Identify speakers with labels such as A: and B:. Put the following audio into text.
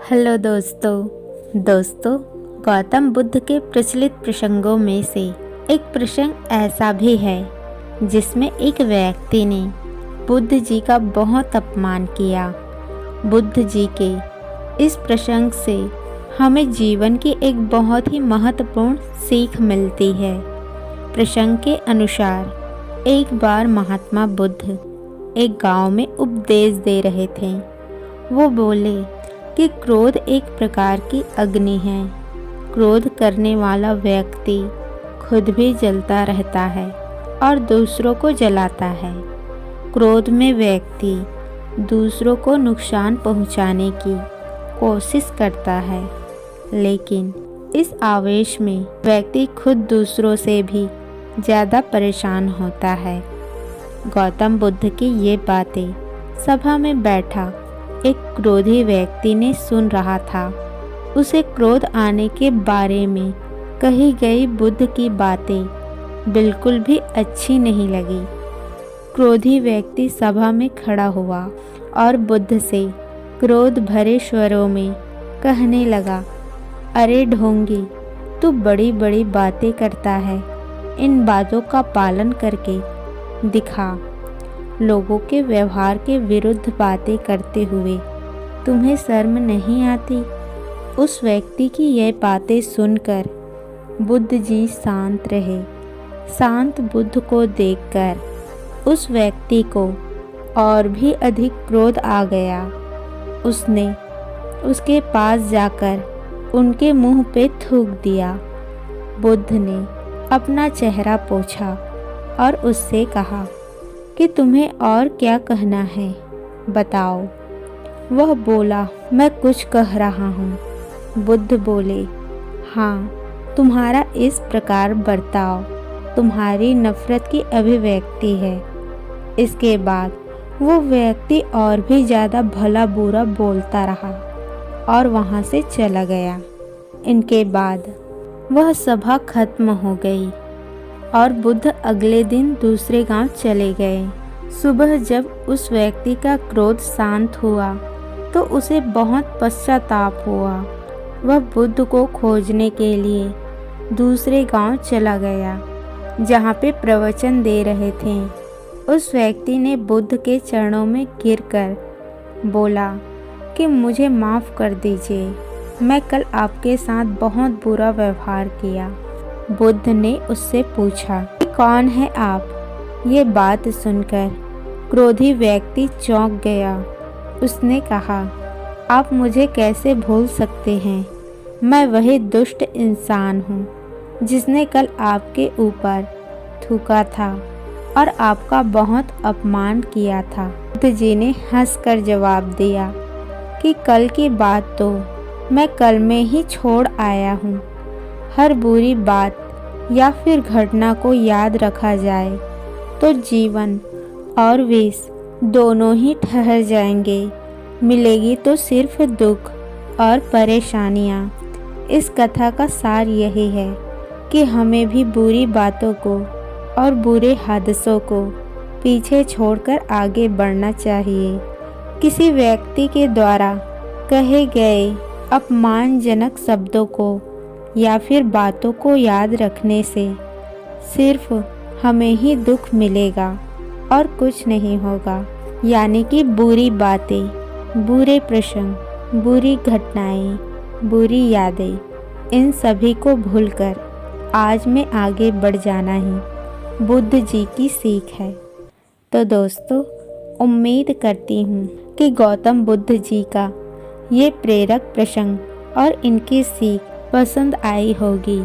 A: Hello दोस्तों, गौतम बुद्ध के प्रचलित प्रसंगों में से एक प्रसंग ऐसा भी है जिसमें एक व्यक्ति ने बुद्ध जी का बहुत अपमान किया। बुद्ध जी के इस प्रसंग से हमें जीवन की एक बहुत ही महत्वपूर्ण सीख मिलती है। प्रसंग के अनुसार एक बार महात्मा बुद्ध एक गांव में उपदेश दे रहे थे। वो बोले कि क्रोध एक प्रकार की अग्नि है। क्रोध करने वाला व्यक्ति खुद भी जलता रहता है और दूसरों को जलाता है। क्रोध में व्यक्ति दूसरों को नुकसान पहुंचाने की कोशिश करता है, लेकिन इस आवेश में व्यक्ति खुद दूसरों से भी ज़्यादा परेशान होता है। गौतम बुद्ध की ये बातें सभा में बैठा एक क्रोधी व्यक्ति ने सुन रहा था। उसे क्रोध आने के बारे में कही गई बुद्ध की बातें बिल्कुल भी अच्छी नहीं लगी। क्रोधी व्यक्ति सभा में खड़ा हुआ और बुद्ध से क्रोध भरे स्वरों में कहने लगा, अरे ढोंगी, तू बड़ी बड़ी बातें करता है, इन बातों का पालन करके दिखा। लोगों के व्यवहार के विरुद्ध बातें करते हुए तुम्हें शर्म नहीं आती? उस व्यक्ति की यह बातें सुनकर बुद्ध जी शांत रहे। शांत बुद्ध को देखकर उस व्यक्ति को और भी अधिक क्रोध आ गया। उसने उसके पास जाकर उनके मुंह पे थूक दिया। बुद्ध ने अपना चेहरा पोंछा और उससे कहा कि तुम्हें और क्या कहना है, बताओ। वह बोला, मैं कुछ कह रहा हूँ। बुद्ध बोले, हाँ, तुम्हारा इस प्रकार बर्ताव तुम्हारी नफरत की अभिव्यक्ति है। इसके बाद वो व्यक्ति और भी ज़्यादा भला बुरा बोलता रहा और वहाँ से चला गया। इनके बाद वह सभा खत्म हो गई और बुद्ध अगले दिन दूसरे गांव चले गए। सुबह जब उस व्यक्ति का क्रोध शांत हुआ तो उसे बहुत पश्चाताप हुआ। वह बुद्ध को खोजने के लिए दूसरे गांव चला गया जहां पे प्रवचन दे रहे थे। उस व्यक्ति ने बुद्ध के चरणों में गिरकर बोला कि मुझे माफ़ कर दीजिए, मैं कल आपके साथ बहुत बुरा व्यवहार किया। बुद्ध ने उससे पूछा, कौन है आप? ये बात सुनकर क्रोधी व्यक्ति चौंक गया। उसने कहा, आप मुझे कैसे भूल सकते हैं? मैं वही दुष्ट इंसान हूँ जिसने कल आपके ऊपर थूका था और आपका बहुत अपमान किया था। बुद्ध जी ने हंसकर जवाब दिया कि कल की बात तो मैं कल में ही छोड़ आया हूँ। हर बुरी बात या फिर घटना को याद रखा जाए तो जीवन और विष दोनों ही ठहर जाएंगे। मिलेगी तो सिर्फ दुख और परेशानियाँ। इस कथा का सार यही है कि हमें भी बुरी बातों को और बुरे हादसों को पीछे छोड़कर आगे बढ़ना चाहिए। किसी व्यक्ति के द्वारा कहे गए अपमानजनक शब्दों को या फिर बातों को याद रखने से सिर्फ हमें ही दुख मिलेगा और कुछ नहीं होगा। यानी कि बुरी बातें, बुरे प्रसंग, बुरी घटनाएं, बुरी यादें, इन सभी को भूलकर आज में आगे बढ़ जाना ही बुद्ध जी की सीख है। तो दोस्तों, उम्मीद करती हूँ कि गौतम बुद्ध जी का ये प्रेरक प्रसंग और इनकी सीख पसंद आई होगी।